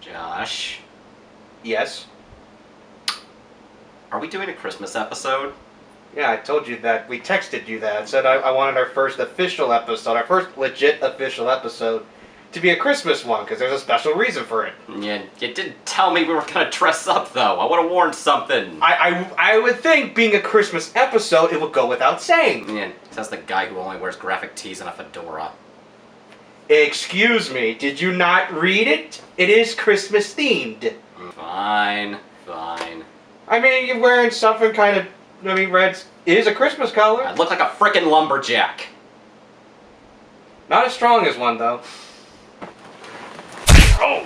Josh, Yes? are we doing a Christmas episode? Yeah, I told you that. We texted you that. Said I wanted our first official episode, our first legit official episode, to be a Christmas one, because there's a special reason for it. You didn't tell me we were gonna dress up, though. I would've worn something. I would think, being a Christmas episode, it would go without saying. Yeah, says the guy who only wears graphic tees and a fedora. Excuse me, did you not read it? It is Christmas themed. Fine. I mean, you're wearing something kind of... red is a Christmas color. I look like a frickin' lumberjack. Not as strong as one, though. Oh!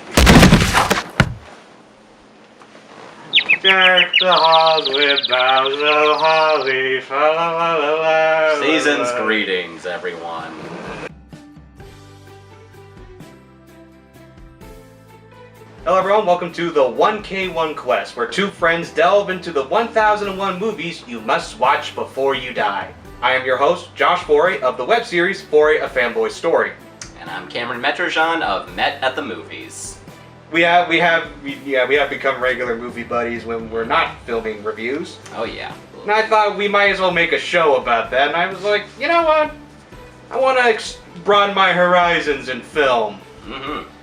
Deck the halls with boughs of holly, fa la la la la. Season's greetings, everyone. Hello everyone, welcome to the 1K1 Quest, where two friends delve into the 1001 movies you must watch before you die. I am your host, Josh Foret, of the web series Foret, A Fanboy Story. And I'm Cameron Metrejean of Met at the Movies. We have become regular movie buddies when we're not filming reviews. Oh yeah. And I thought we might as well make a show about that, and I was like, you know what? I want to broaden my horizons in film.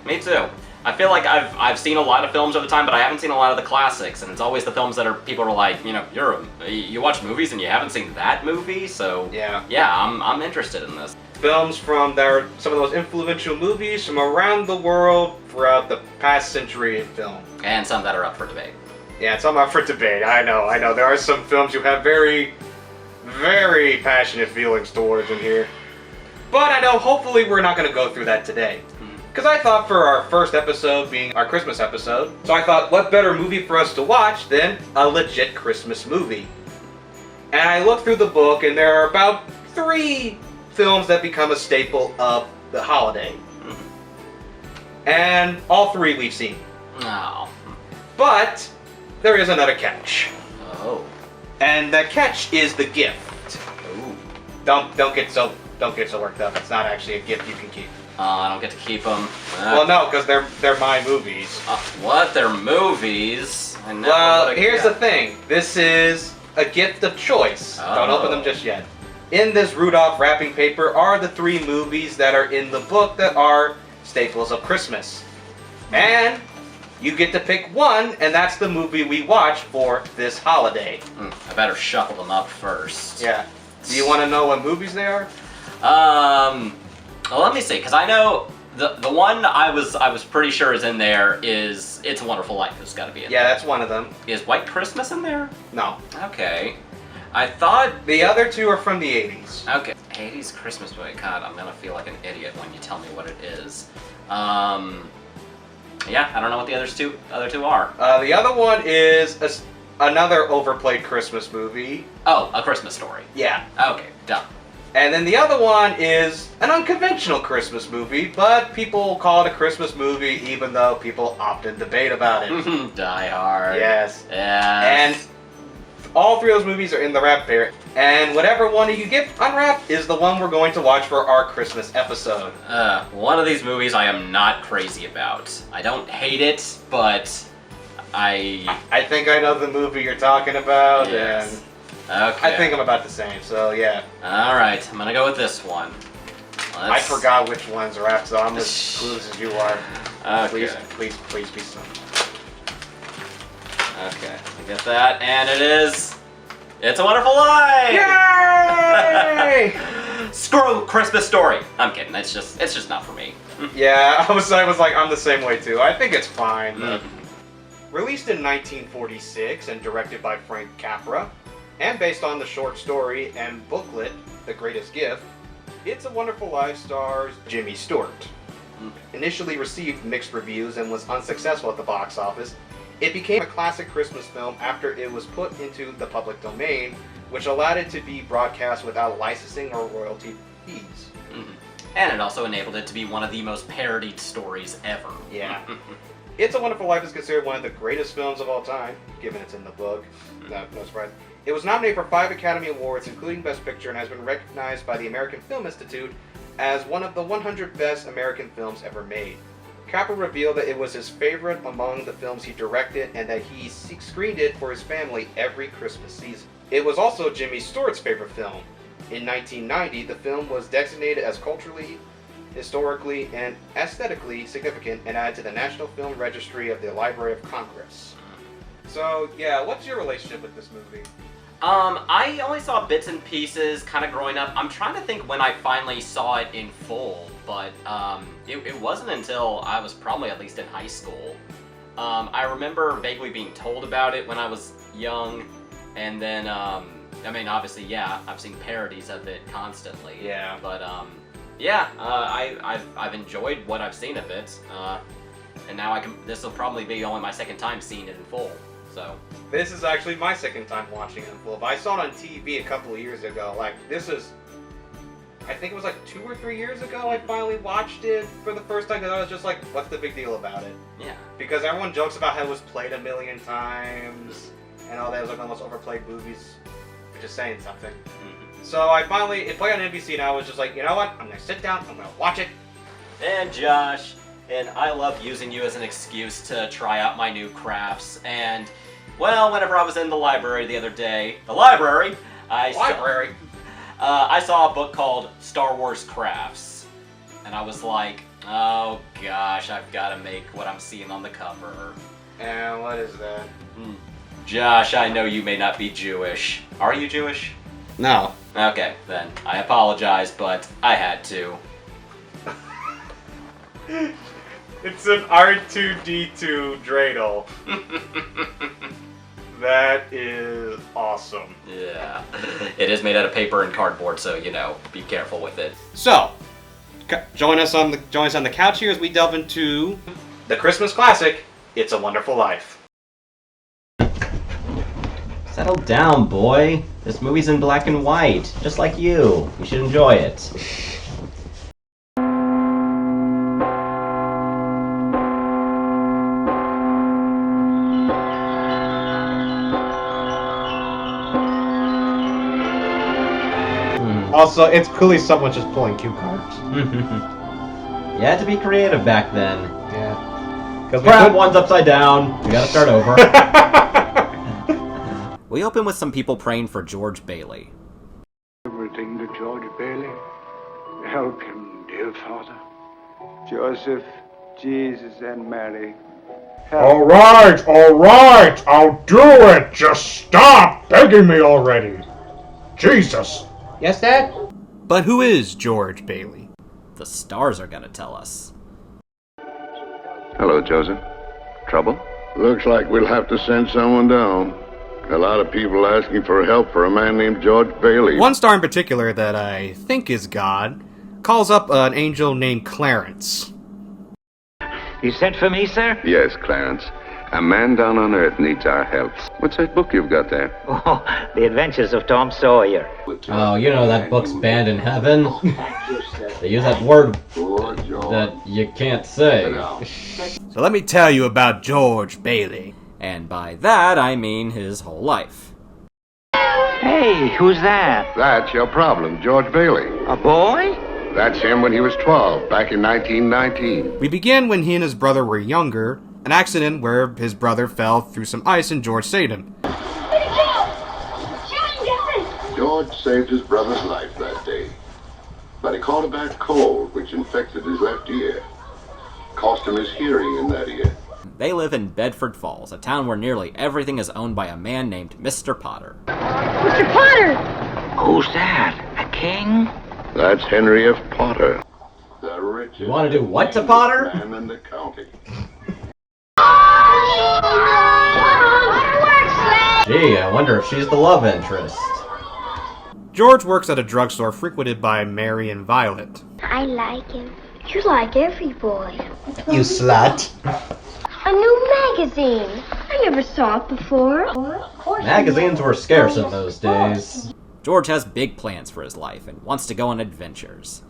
Me too. I feel like I've seen a lot of films over the time, but I haven't seen a lot of the classics, and it's always the films that people are like, you watch movies and you haven't seen that movie, so yeah, I'm interested in this. Films from some of those influential movies from around the world throughout the past century of film. And some that are up for debate. Yeah, some up for debate. I know. There are some films you have very, very passionate feelings towards in here. But I know, hopefully we're not going to go through that today. Because I thought for our first episode being our Christmas episode, so I thought what better movie for us to watch than a legit Christmas movie. And I looked through the book, and there are about 3 films that become a staple of the holiday. And all 3 we've seen. Oh. But there is another catch. Oh. And the catch is the gift. Ooh. Don't get so worked up. It's not actually a gift you can keep. I don't get to keep them. Well, no, because they're my movies. What? They're movies? Well, here's the thing. This is a gift of choice. Oh. Don't open them just yet. In this Rudolph wrapping paper are the 3 movies that are in the book that are staples of Christmas. And you get to pick one, and that's the movie we watch for this holiday. I better shuffle them up first. Yeah. Do you want to know what movies they are? Well, let me see, because I know the one I was pretty sure is in there is It's a Wonderful Life. It's got to be in there. Yeah, that's one of them. Is White Christmas in there? No. Okay. I thought... The other 2 are from the 80s. Okay. 80s Christmas movie. God, I'm going to feel like an idiot when you tell me what it is. Yeah, I don't know what the other two are. The other one is another overplayed Christmas movie. Oh, A Christmas Story. Yeah. Okay, done. And then the other one is an unconventional Christmas movie, but people call it a Christmas movie even though people often debate about it. Die Hard. Yes. Yes. And all 3 of those movies are in the wrap pair. And whatever one you get unwrapped is the one we're going to watch for our Christmas episode. One of these movies I am not crazy about. I don't hate it, but I think I know the movie you're talking about, yes. And okay. I think I'm about the same, so yeah. Alright, I'm gonna go with this one. I forgot which one's wrapped, so I'm as clueless as you are. Okay. Please be some. Okay, I get that, and it is... It's a Wonderful Life! Yay! Screw Christmas Story! I'm kidding, it's just not for me. Yeah, I was like, I'm the same way too. I think it's fine. Released in 1946 and directed by Frank Capra, and based on the short story and booklet, The Greatest Gift, It's a Wonderful Life stars Jimmy Stewart. Initially received mixed reviews and was unsuccessful at the box office, it became a classic Christmas film after it was put into the public domain, which allowed it to be broadcast without licensing or royalty fees. And it also enabled it to be one of the most parodied stories ever. Yeah. It's a Wonderful Life is considered one of the greatest films of all time, given it's in the book. No surprise. It was nominated for 5 Academy Awards, including Best Picture, and has been recognized by the American Film Institute as one of the 100 best American films ever made. Capra revealed that it was his favorite among the films he directed and that he screened it for his family every Christmas season. It was also Jimmy Stewart's favorite film. In 1990, the film was designated as culturally, historically, and aesthetically significant and added to the National Film Registry of the Library of Congress. So, yeah, what's your relationship with this movie? I only saw bits and pieces kind of growing up. I'm trying to think when I finally saw it in full, but it wasn't until I was probably at least in high school. I remember vaguely being told about it when I was young, and then, I mean, obviously, yeah, I've seen parodies of it constantly. Yeah. But, yeah, I've enjoyed what I've seen of it, and now this will probably be only my second time seeing it in full, so. This is actually my second time watching it in full. I saw it on TV a couple of years ago. Like, this is, I think it was like 2 or 3 years ago I finally watched it for the first time, because I was just like, what's the big deal about it? Yeah. Because everyone jokes about how it was played a million times, and all that. It was like one of the most overplayed movies, which is saying something. Mm-hmm. So it played on NBC, and I was just like, you know what? I'm going to sit down, I'm going to watch it. And Josh, and I love using you as an excuse to try out my new crafts, and, well, whenever I was in the library the other day, I saw a book called Star Wars Crafts, and I was like, oh gosh, I've got to make what I'm seeing on the cover. And what is that? Josh, I know you may not be Jewish. Are you Jewish? No. Okay, then. I apologize, but I had to. It's an R2-D2 dreidel. That is awesome. Yeah. It is made out of paper and cardboard, so, you know, be careful with it. So, join us on the couch here as we delve into the Christmas classic, It's a Wonderful Life. Settle down, boy. This movie's in black and white, just like you. You should enjoy it. Also, it's clearly someone just pulling cue cards. You had to be creative back then. Yeah. Grab one's upside down. We gotta start over. We open with some people praying for George Bailey. Everything to George Bailey. Help him, dear Father. Joseph, Jesus, and Mary. Help. All right, I'll do it. Just stop begging me already. Jesus. Yes, Dad? But who is George Bailey? The stars are gonna tell us. Hello, Joseph. Trouble? Looks like we'll have to send someone down. A lot of people asking for help for a man named George Bailey. One star in particular that I think is God calls up an angel named Clarence. You sent for me, sir? Yes, Clarence. A man down on Earth needs our help. What's that book you've got there? Oh, The Adventures of Tom Sawyer. Oh, you know that book's banned in heaven. They use that word that you can't say. So let me tell you about George Bailey. And by that, I mean his whole life. Hey, who's that? That's your problem, George Bailey. A boy? That's him when he was 12, back in 1919. We begin when he and his brother were younger, an accident where his brother fell through some ice and George saved him. George saved his brother's life that day. But he caught a bad cold, which infected his left ear. Cost him his hearing in that ear. They live in Bedford Falls, a town where nearly everything is owned by a man named Mr. Potter. Mr. Potter! Who's that? A king? That's Henry F. Potter. The richest You want to do what to Potter? man in the county. Gee, I wonder if she's the love interest. George works at a drugstore frequented by Mary and Violet. I like him. You like every boy. You slut. A new magazine. I never saw it before. Magazines were scarce in those days. George has big plans for his life and wants to go on adventures.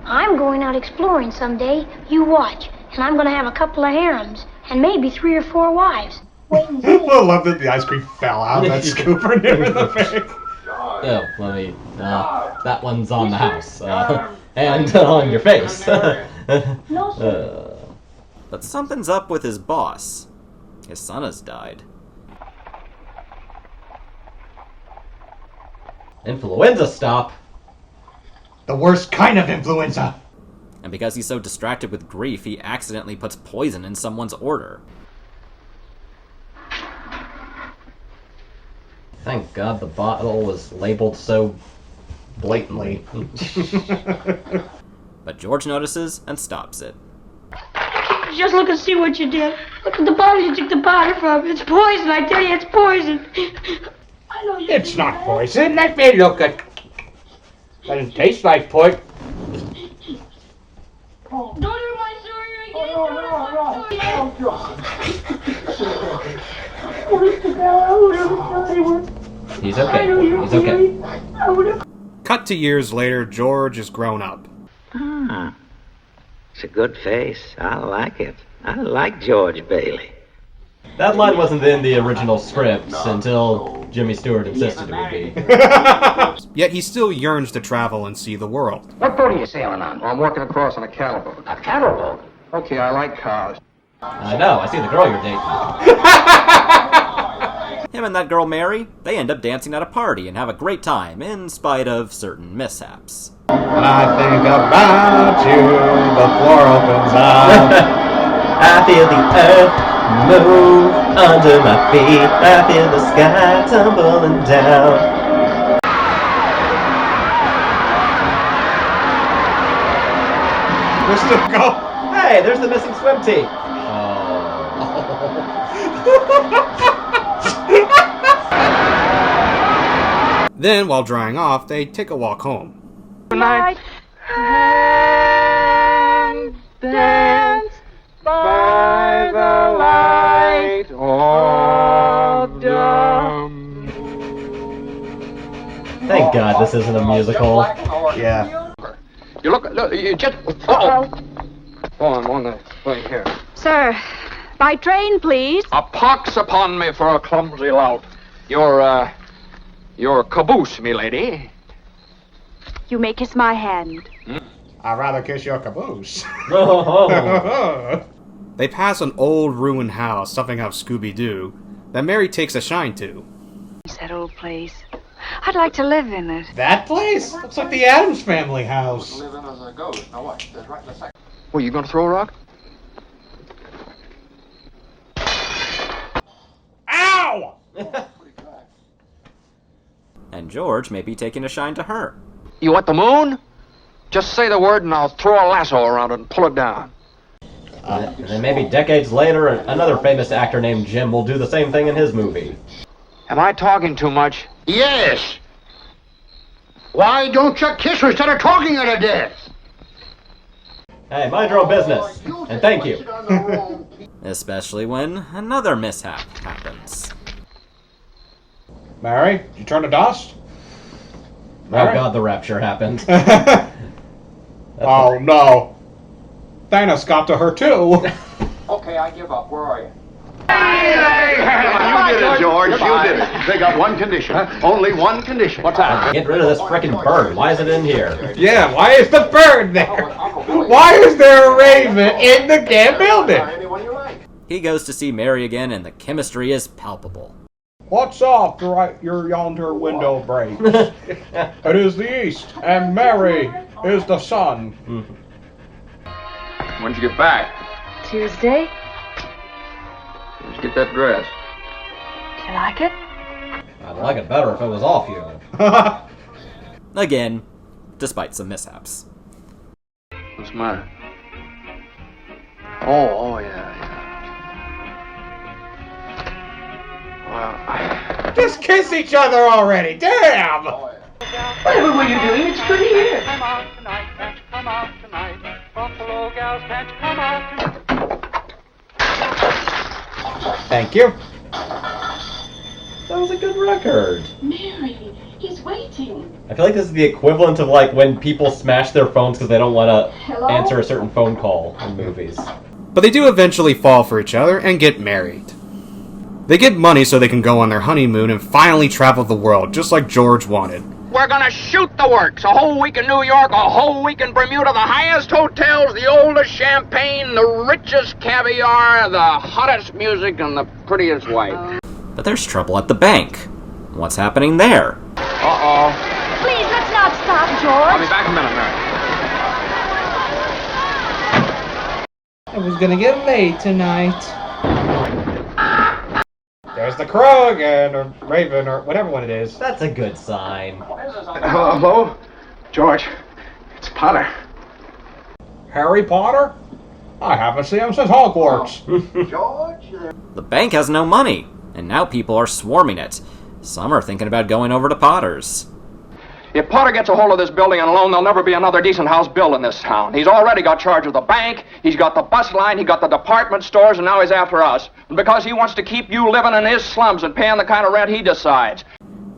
I'm going out exploring someday. You watch. And I'm going to have a couple of harems. And maybe 3 or 4 wives. Wait and see. I love that the ice cream fell out of that scooper near the face. Oh, let me, that one's on the house, and on your face. But something's up with his boss. His son has died. Influenza stop? The worst kind of influenza. And because he's so distracted with grief, he accidentally puts poison in someone's order. Thank God the bottle was labeled so blatantly. But George notices and stops it. Just look and see what you did. Look at the bottle you took the powder from. It's poison, I tell you, it's poison. I know you. It's not poison. Let me look at. Doesn't taste like poison. Don't do my story again. He's okay. He's okay. Cut to years later, George is grown up. Ah, it's a good face. I like it. I like George Bailey. That line wasn't in the original scripts until Jimmy Stewart insisted it would be. Yet he still yearns to travel and see the world. What boat are you sailing on? I'm working across on a cattle boat. A cattle boat? Okay, I like cars. I know, I see the girl you're dating. Him and that girl Mary, they end up dancing at a party and have a great time, in spite of certain mishaps. When I think about you, the floor opens up. I feel the earth move under my feet. I feel the sky tumbling down. We're still going. Hey, there's the missing swim team. Then, while drying off, they take a walk home. Tonight, and dance by the light of dawn. Thank God this isn't a musical. Yeah. You look, you just. Uh-oh. Hold on, one way here. Sir, by train, please. A pox upon me for a clumsy lout. Your caboose, milady. You may kiss my hand. I'd rather kiss your caboose. They pass an old ruined house, something out of Scooby-Doo, that Mary takes a shine to. That old place. I'd like to live in it. That place? Looks like the Addams Family house. Live in as a ghost. Now what? There's right in a second. Well, you gonna throw a rock? Ow! And George may be taking a shine to her. You want the moon? Just say the word and I'll throw a lasso around it and pull it down. And then maybe decades later, another famous actor named Jim will do the same thing in his movie. Am I talking too much? Yes. Why don't you kiss her instead of talking her to death? Hey, mind your own business. And thank you. Especially when another mishap happens. Mary, did you turn to dust? Oh God, the rapture happened. Oh no. Thanos got to her too. Okay, I give up. Where are you? You did it, George. You did it. They got one condition. Only one condition. What's that? Get rid of this frickin' bird. Why is it in here? Yeah, why is the bird there? Why is there a raven in the damn building? Anyone you like. He goes to see Mary again and the chemistry is palpable. What's off the right your yonder window breaks? It is the east, and Mary is the sun. When'd you get back? Tuesday. Where'd you get that dress? Do you like it? I'd like it better if it was off you. Again, despite some mishaps. What's the matter? Oh, yeah. Well, Just kiss each other already, damn! Whatever were you doing? It's good here. Come out tonight, can't you come out tonight? Buffalo gals, can't you come out tonight? Thank you. That was a good record. Mary, he's waiting. I feel like this is the equivalent of like when people smash their phones because they don't want to Hello? answer a certain phone call in movies. But they do eventually fall for each other and get married. They get money so they can go on their honeymoon and finally travel the world, just like George wanted. we're gonna shoot the works. A whole week in New York, a whole week in Bermuda, the highest hotels, the oldest champagne, the richest caviar, the hottest music, and the prettiest wife. But there's trouble at the bank. What's happening there? Uh-oh. Please, let's not stop, George. I'll be back in a minute, Mary. I was gonna get laid tonight. There's the crow again, or raven, or whatever one it is. That's a good sign. Hello? George, it's Potter. Harry Potter? I haven't seen him since Hogwarts. The bank has no money, and now people are swarming it. Some are thinking about going over to Potter's. If Potter gets a hold of this building and alone, there'll never be another decent house built in this town. He's already got charge of the bank, he's got the bus line, he got the department stores, and now he's after us. And because he wants to keep you living in his slums and paying the kind of rent he decides.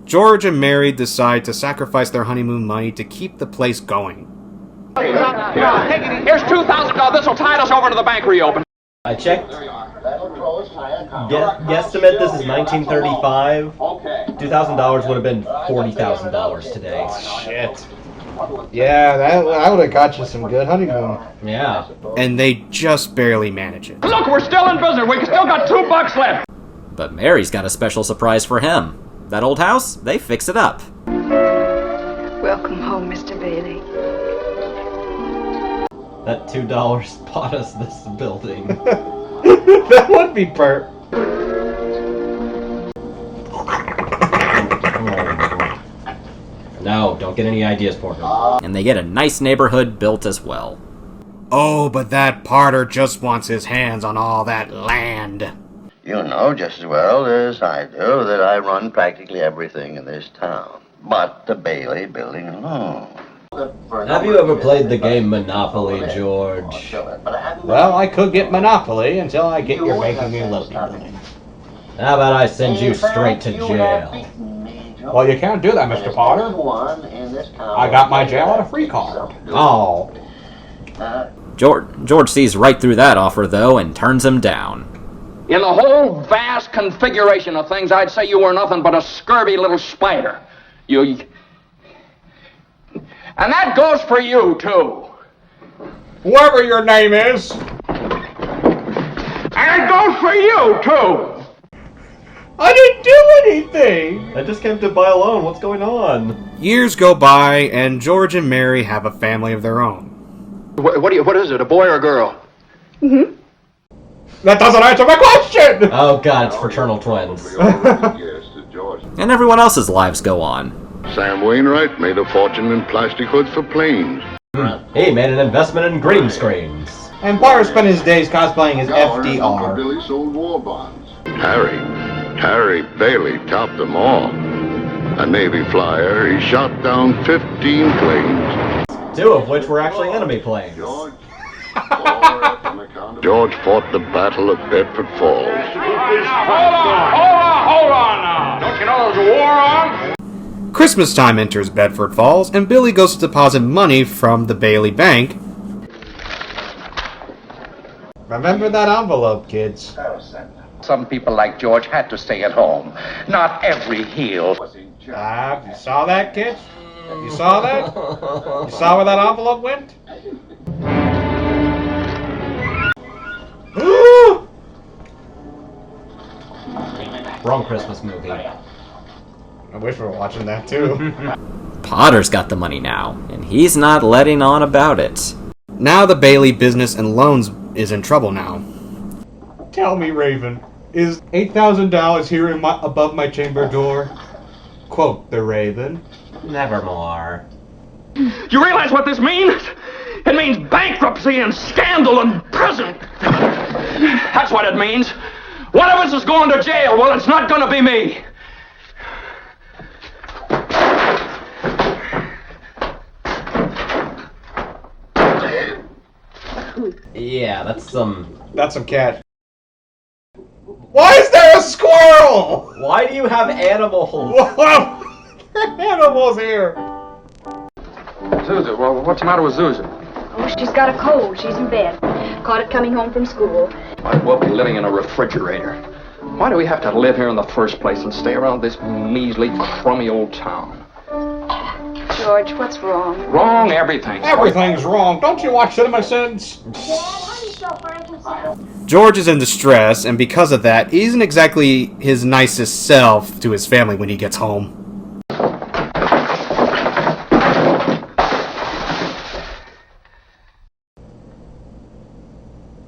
George and Mary decide to sacrifice their honeymoon money to keep the place going. Here's $2,000. This'll tide us over to the bank reopen. I checked. Guesstimate this is 1935. $2,000 would have been $40,000 today. Shit. Yeah, that would have got you some good honeymoon. Yeah. And they just barely manage it. Look, we're still in business. We still got $2 left. But Mary's got a special surprise for him. That old house, they fix it up. Welcome home, Mr. Bailey. That $2 bought us this building. That would be pert. No, don't get any ideas, Porter. And they get a nice neighborhood built as well. Oh, but that Potter just wants his hands on all that land. You know just as well as I do that I run practically everything in this town, but the Bailey building alone. Have you ever played the game Monopoly, George? Well, I could get Monopoly until I get your banking and loading building. How about I send you straight to jail? Well, you can't do that, Mr. Potter. I got my jail on a free card. Oh. George sees right through that offer, though, and turns him down. In the whole vast configuration of things, I'd say you were nothing but a scurvy little spider. And that goes for you, too. Whoever your name is. And it goes for you, too. I didn't do anything. I just came to buy a loan. What's going on? Years go by, and George and Mary have a family of their own. What is it, a boy or a girl? Mm-hmm. That doesn't answer my question! Oh god, it's fraternal twins. And everyone else's lives go on. Sam Wainwright made a fortune in plastic hoods for planes. He made an investment in green screens. And Potter spent his days cosplaying as FDR. Billy sold war bonds. Harry Bailey topped them all. A Navy flyer, he shot down 15 planes. 2 of which were actually enemy planes. George fought the Battle of Bedford Falls. Hold on now. Don't you know there's a war on? Christmas time enters Bedford Falls, and Billy goes to deposit money from the Bailey Bank. Remember that envelope, kids. Some people like George had to stay at home. Not every heel. You saw that, kids? You saw that? You saw where that envelope went? Wrong Christmas movie. I wish we were watching that too. Potter's got the money now, and he's not letting on about it. Now the Bailey business and loans is in trouble now. Tell me, Raven, is $8,000 here above my chamber door? Quote the Raven. Nevermore. You realize what this means? It means bankruptcy and scandal and prison. That's what it means. One of us is going to jail. Well, it's not going to be me. Yeah, that's some cat. Why is there a squirrel? Why do you have animals? Animals here. Susan, well, what's the matter with Susan? Oh, she's got a cold. She's in bed. Caught it coming home from school. Might well be living in a refrigerator. Why do we have to live here in the first place and stay around this measly, crummy old town? George, what's wrong? Wrong everything. Everything's wrong. Don't you watch CinemaSins? George is in distress, and because of that, he isn't exactly his nicest self to his family when he gets home.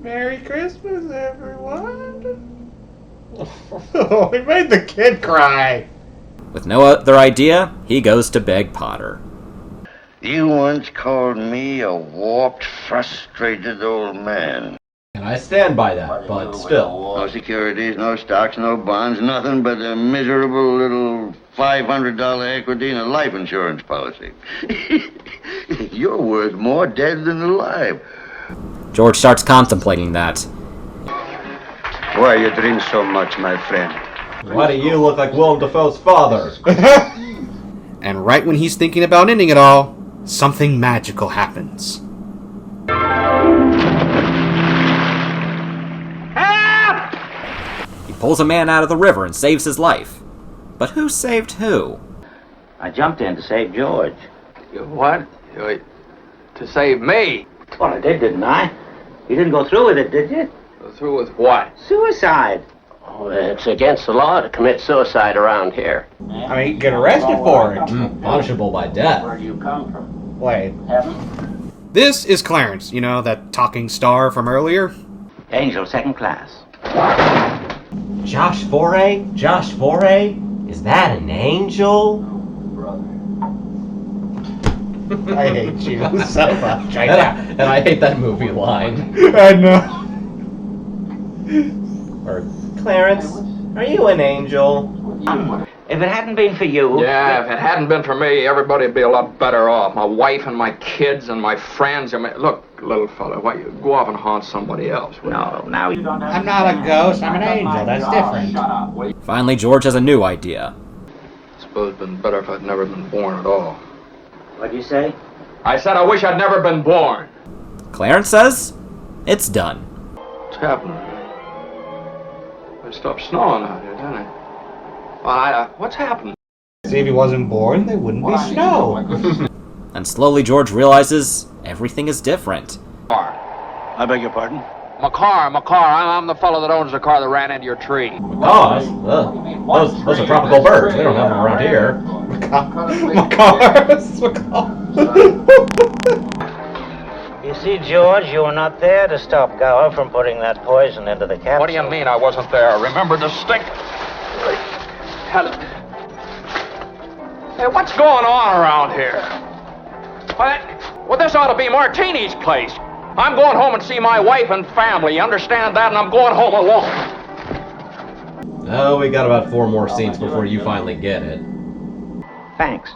Merry Christmas, everyone. Oh, he made the kid cry. With no other idea, he goes to beg Potter. You once called me a warped, frustrated old man. And I stand by that, but still. No securities, no stocks, no bonds, nothing but a miserable little $500 equity in a life insurance policy. You're worth more dead than alive. George starts contemplating that. Why you drink so much, my friend? Why do you look like Willem Dafoe's father? And right when he's thinking about ending it all, something magical happens. He pulls a man out of the river and saves his life. But who saved who? I jumped in to save George. What? To save me? Well, I did, didn't I? You didn't go through with it, did you? Go through with what? Suicide. Oh, it's against the law to commit suicide around here. I mean, you can get arrested for it. Punishable by death. Where do you come from? Wait. Heaven? This is Clarence, you know, that talking star from earlier. Angel, second class. Josh Foret? Josh Foret? Is that an angel? I hate you so much. And I hate that movie line. I know. Or, Clarence, are you an angel? If it hadn't been for you... Yeah, if it hadn't been for me, everybody would be a lot better off. My wife and my kids and my friends. I mean, look, little fella, why you go off and haunt somebody else? No, now you don't have... I'm not a ghost, I'm an angel. That's different. Finally, George has a new idea. I suppose it'd been better if I'd never been born at all. What'd you say? I said I wish I'd never been born. Clarence says it's done. What's happening? It stopped snowing out here, didn't it? Well, what's happened? See, if he wasn't born, there wouldn't be snow. And slowly George realizes everything is different. I beg your pardon? McCarr, I'm the fellow that owns the car that ran into your tree. Oh, those are tropical birds. We don't have them around here. You see, George, you were not there to stop Gower from putting that poison into the capsule. What do you mean I wasn't there? Remember the stink? Hey, what's going on around here? Well, this ought to be Martini's place. I'm going home and see my wife and family. You understand that? And I'm going home alone. Oh, we got about 4 more scenes before you finally get it. Thanks.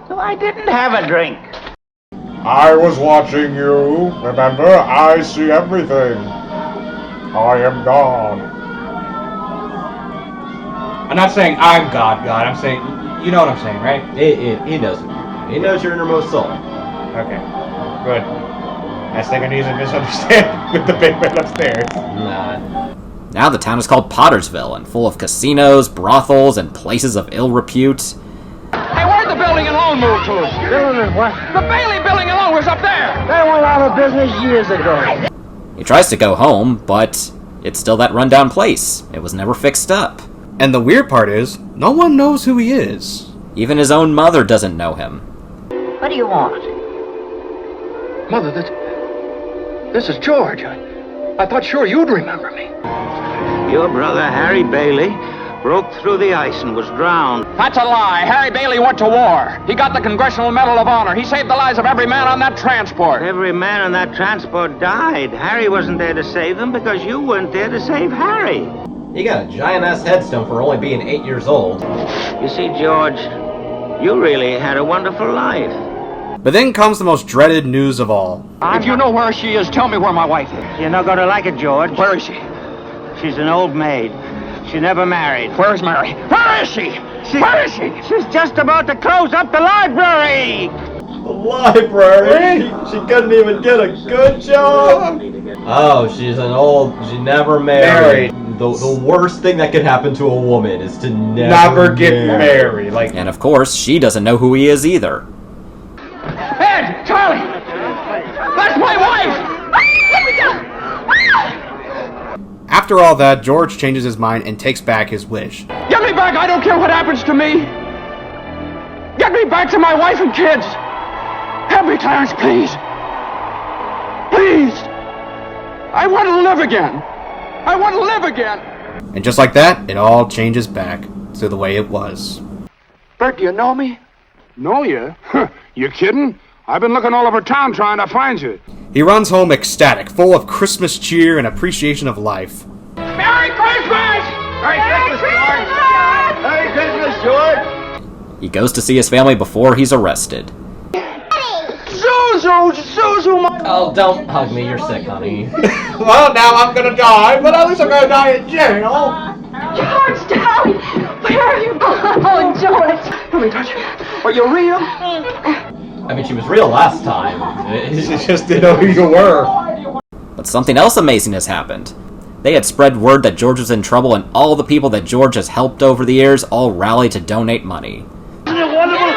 So I didn't have a drink. I was watching you. Remember, I see everything. I am God. I'm not saying I'm God. I'm saying, you know what I'm saying, right? He knows it. He knows your innermost soul. Okay, good. I think I need to misunderstand with the big man upstairs. Nah. Now the town is called Pottersville and full of casinos, brothels, and places of ill repute. Hey, where'd the building and loan move to? Building what? The Bailey building and loan was up there. They went out of business years ago. He tries to go home, but it's still that rundown place. It was never fixed up. And the weird part is, no one knows who he is. Even his own mother doesn't know him. What do you want? Mother, this is George. I thought sure you'd remember me. Your brother, Harry Bailey, broke through the ice and was drowned. That's a lie. Harry Bailey went to war. He got the Congressional Medal of Honor. He saved the lives of every man on that transport. Every man on that transport died. Harry wasn't there to save them because you weren't there to save Harry. He got a giant-ass headstone for only being 8 years old. You see, George, you really had a wonderful life. But then comes the most dreaded news of all. If you know where she is, tell me where my wife is. You're not going to like it, George. Where is she? She's an old maid. She never married. Where's Mary? Where is she? Where is she? She's just about to close up the library. The library? She couldn't even get a good job? Oh, she never married. The worst thing that could happen to a woman is to never get married. Like, and of course, she doesn't know who he is either. Ed! Charlie! That's my wife! After all that, George changes his mind and takes back his wish. Get me back! I don't care what happens to me! Get me back to my wife and kids! Help me, Clarence, please! Please! I want to live again! I want to live again! And just like that, it all changes back to the way it was. Bert, do you know me? Know you? You kidding? I've been looking all over town trying to find you. He runs home ecstatic, full of Christmas cheer and appreciation of life. Merry Christmas! Merry Christmas, George! Merry Christmas, George! He goes to see his family before he's arrested. Suzu, my... Oh, don't hug me, you're sick, honey. Well, now I'm gonna die, but at least I'm gonna die in jail. George, darling, where are you? Oh, George. Let me touch you. Are you real? I mean, she was real last time. She just didn't know who you were. But something else amazing has happened. They had spread word that George was in trouble, and all the people that George has helped over the years all rallied to donate money. Isn't it wonderful?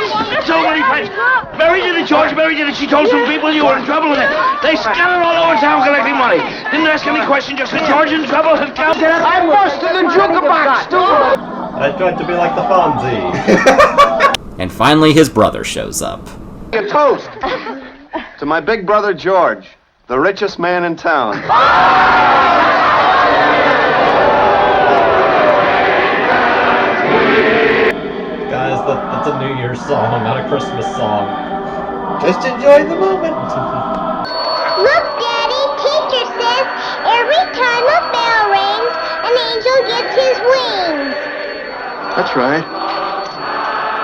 So many friends. Mary did it, George. Mary did it. She told some people you were in trouble with it. They scattered all over town collecting money. Didn't ask any question, just said George in trouble. I busted the jukebox, too. I tried to be like the Fonzie. And finally, his brother shows up. A toast to my big brother George, the richest man in town. Guys, that's a New Year's song, not a Christmas song. Just enjoy the moment. Look, Daddy, teacher says every time a bell rings, an angel gets his wings. That's right.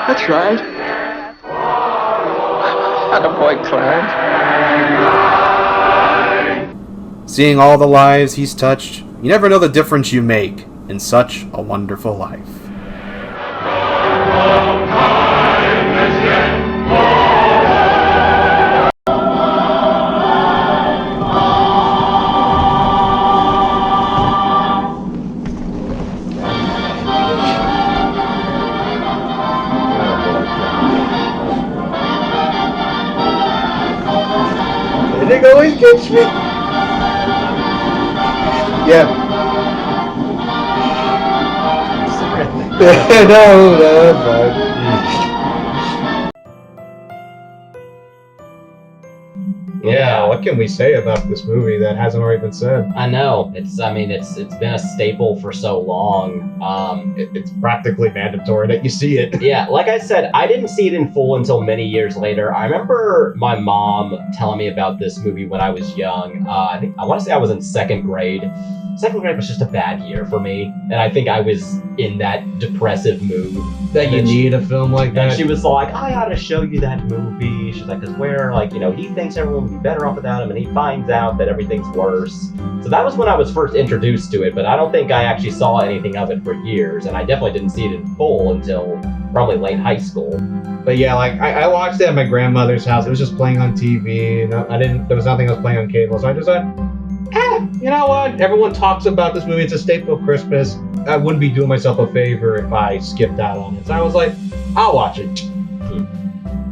That's right. Attaboy, Clarence. Seeing all the lives he's touched, you never know the difference you make in such a wonderful life. It always gets me. Yeah. No, that's fine. Yeah, what can we say about this movie that hasn't already been said? I know. It's been a staple for so long. It's practically mandatory that you see it. Yeah, like I said, I didn't see it in full until many years later. I remember my mom telling me about this movie when I was young. I want to say I was in second grade. Second grade was just a bad year for me, and I think I was in that depressive mood. That you need a film like that? And she was like, I ought to show you that movie. She's like, because he thinks everyone would be better off without him, and he finds out that everything's worse. So that was when I was first introduced to it, but I don't think I actually saw anything of it for years, and I definitely didn't see it in full until probably late high school. But yeah, like I watched it at my grandmother's house. It was just playing on TV, and there was nothing else playing on cable, so I just said, you know what? Everyone talks about this movie. It's a staple of Christmas. I wouldn't be doing myself a favor if I skipped out on it. So I was like, I'll watch it.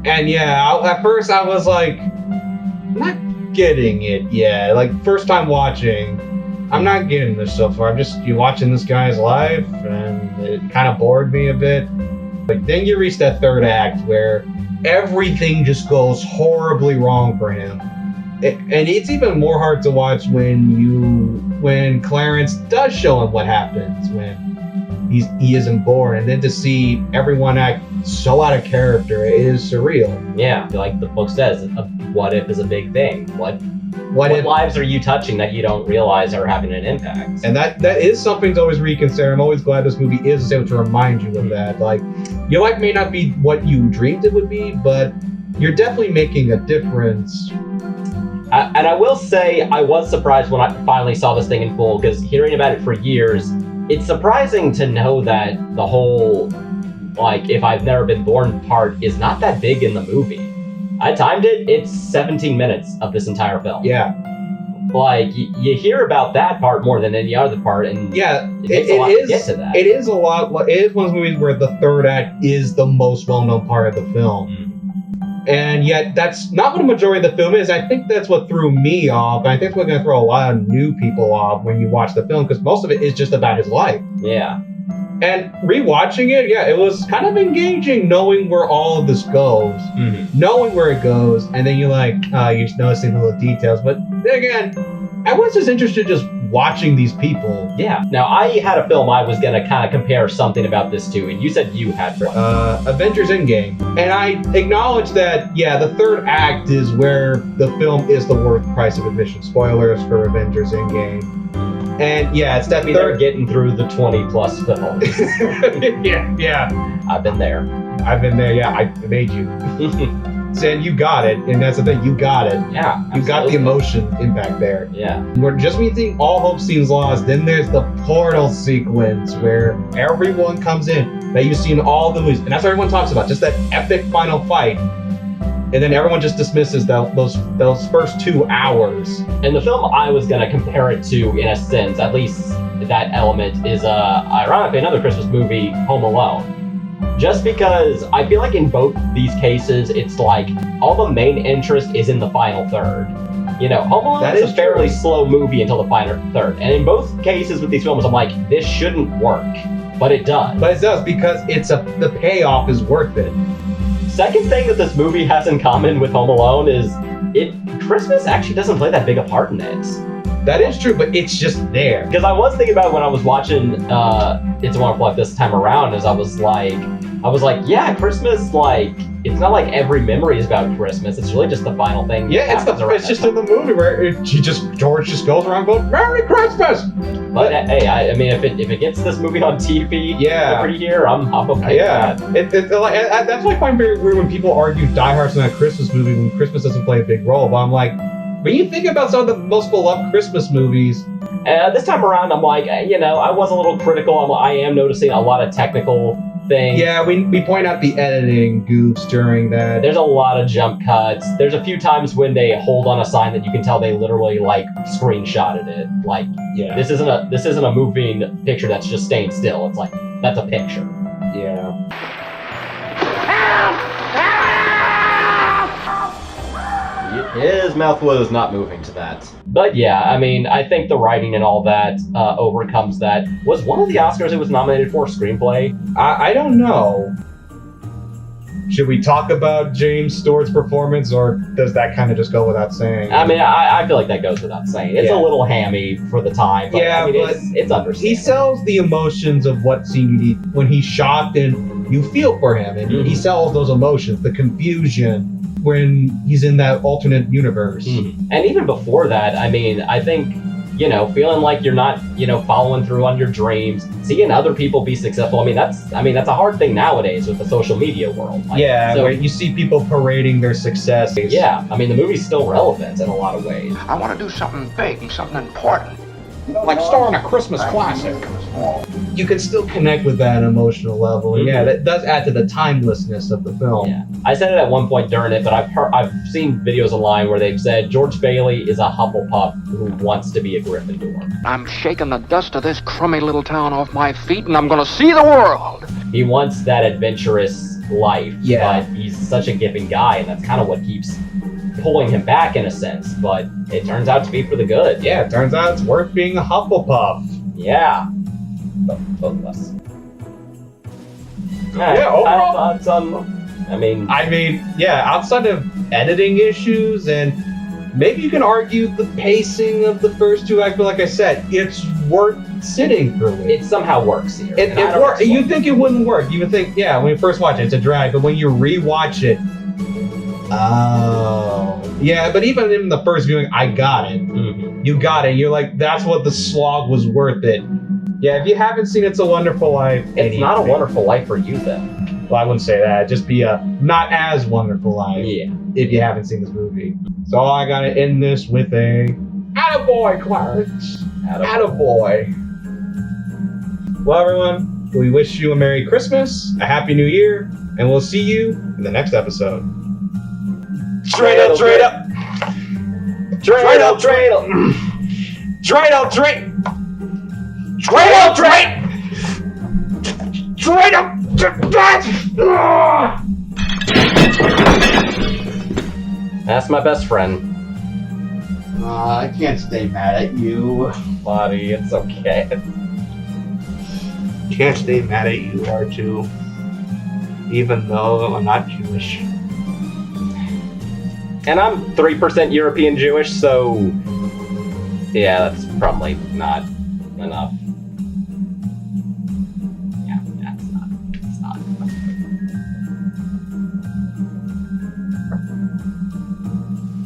And yeah, at first I was like, I'm not getting it yet. Like, first time watching, I'm not getting this so far. I'm just watching this guy's life, and it kind of bored me a bit. But then you reach that third act where everything just goes horribly wrong for him. And it's even more hard to watch when Clarence does show him what happens when he isn't born, and then to see everyone act so out of character, it is surreal. Yeah, like the book says, what if is a big thing. What lives are you touching that you don't realize are having an impact? And that is something to always reconsider. I'm always glad this movie is able to remind you of that. Like, your life may not be what you dreamed it would be, but you're definitely making a difference. And I will say, I was surprised when I finally saw this thing in full, because hearing about it for years, it's surprising to know that the whole, like, if I've never been born part is not that big in the movie. I timed it, it's 17 minutes of this entire film. Yeah. like you hear about that part more than any other part, and yeah, it takes a lot to get to that. It is a lot. It is one of those movies where the third act is the most well-known part of the film. And yet, that's not what a majority of the film is. I think that's what threw me off. And I think it's what's going to throw a lot of new people off when you watch the film, because most of it is just about his life. Yeah. And rewatching it, yeah, it was kind of engaging knowing where all of this goes. Knowing where it goes, and then you're like, you're just noticing the little details. But then again, I was just interested just watching these people. Yeah. Now, I had a film I was going to kind of compare something about this to, and you said you had one. Avengers Endgame. And I acknowledge that, yeah, the third act is where the film is the worth price of admission. Spoilers for Avengers Endgame. And yeah, it's that they're getting through the 20 plus films. yeah. I've been there, yeah, I made you. Saying you got it, and that's the thing, you got it. Yeah, you got the emotion impact there. Yeah. We're just when you think all hope seems lost, then there's the portal sequence where everyone comes in that you've seen all the movies, and that's what everyone talks about, just that epic final fight. And then everyone just dismisses those first 2 hours. And the film I was gonna compare it to, in a sense, at least that element, is ironically another Christmas movie, Home Alone. Just because I feel like in both these cases, it's like all the main interest is in the final third. You know, Home Alone is a fairly slow movie until the final third. And in both cases with these films, I'm like, this shouldn't work. But it does. But it does, because the payoff is worth it. Second thing that this movie has in common with Home Alone is Christmas actually doesn't play that big a part in it. That is true, but it's just there. Because I was thinking about it when I was watching It's a Wonderful Life this time around, as I was like, yeah, Christmas, like, it's not like every memory is about Christmas. It's really just the final thing. Yeah, it's just in the movie where George just goes around going, "Merry Christmas!" But hey, I mean, if it gets this movie on TV every year, I'm okay with that. That's why I find very weird when people argue Die Hard's not a Christmas movie when Christmas doesn't play a big role. But I'm like, when you think about some of the most beloved Christmas movies, this time around, I'm like, I was a little critical. I am noticing a lot of technical things. Yeah, we point out the editing goofs during that. There's a lot of jump cuts. There's a few times when they hold on a sign that you can tell they literally like screenshotted it. Like, this isn't a moving picture that's just staying still. It's like, that's a picture. Yeah. His mouth was not moving to that. But yeah, I mean, I think the writing and all that overcomes that. Was one of the Oscars it was nominated for screenplay? I don't know. Should we talk about James Stewart's performance, or does that kind of just go without saying? I mean, I feel like that goes without saying. It's a little hammy for the time, but I mean, it's understandable. He sells the emotions of what scene you need. When he's shocked and you feel for him, and he sells those emotions, the confusion, when he's in that alternate universe. And even before that, I mean, I think, feeling like you're not, following through on your dreams, seeing other people be successful. I mean, that's a hard thing nowadays with the social media world. Like, where you see people parading their success. Yeah, I mean, the movie's still relevant in a lot of ways. I want to do something big and something important. Like starring a Christmas classic. You can still connect with that emotional level. And yeah, that does add to the timelessness of the film. Yeah. I said it at one point during it, but I've seen videos online where they've said George Bailey is a Hufflepuff who wants to be a Gryffindor. I'm shaking the dust of this crummy little town off my feet, and I'm gonna see the world. He wants that adventurous life, but he's such a giving guy, and that's kind of what keeps pulling him back in a sense, but it turns out to be for the good. Yeah, it turns out it's worth being a Hufflepuff. Yeah. Both of us. Overall thoughts on, I mean, outside of editing issues, and maybe you can argue the pacing of the first 2 acts, but like I said, it's worth sitting through it. It somehow works here. It works. You'd think it wouldn't work. You would think, when you first watch it, it's a drag, but when you rewatch it, yeah, but even in the first viewing, I got it. You got it. You're like, that's what the slog was worth it. Yeah, if you haven't seen It's a Wonderful Life, it's not a wonderful life for you then. Well, I wouldn't say that. Just be a not as wonderful life. Yeah. If you haven't seen this movie. So I gotta end this with a attaboy, Clarence. Attaboy. Well, everyone, we wish you a Merry Christmas, a Happy New Year, and we'll see you in the next episode. Straight up. Dreidel, dreidel. Dreidel, dreidel. Dreidel, dreidel. Dreidel. That's my best friend. I can't stay mad at you. Buddy, it's okay. Can't stay mad at you, R2. Even though I'm not Jewish. And I'm 3% European Jewish, so... yeah, that's probably not enough.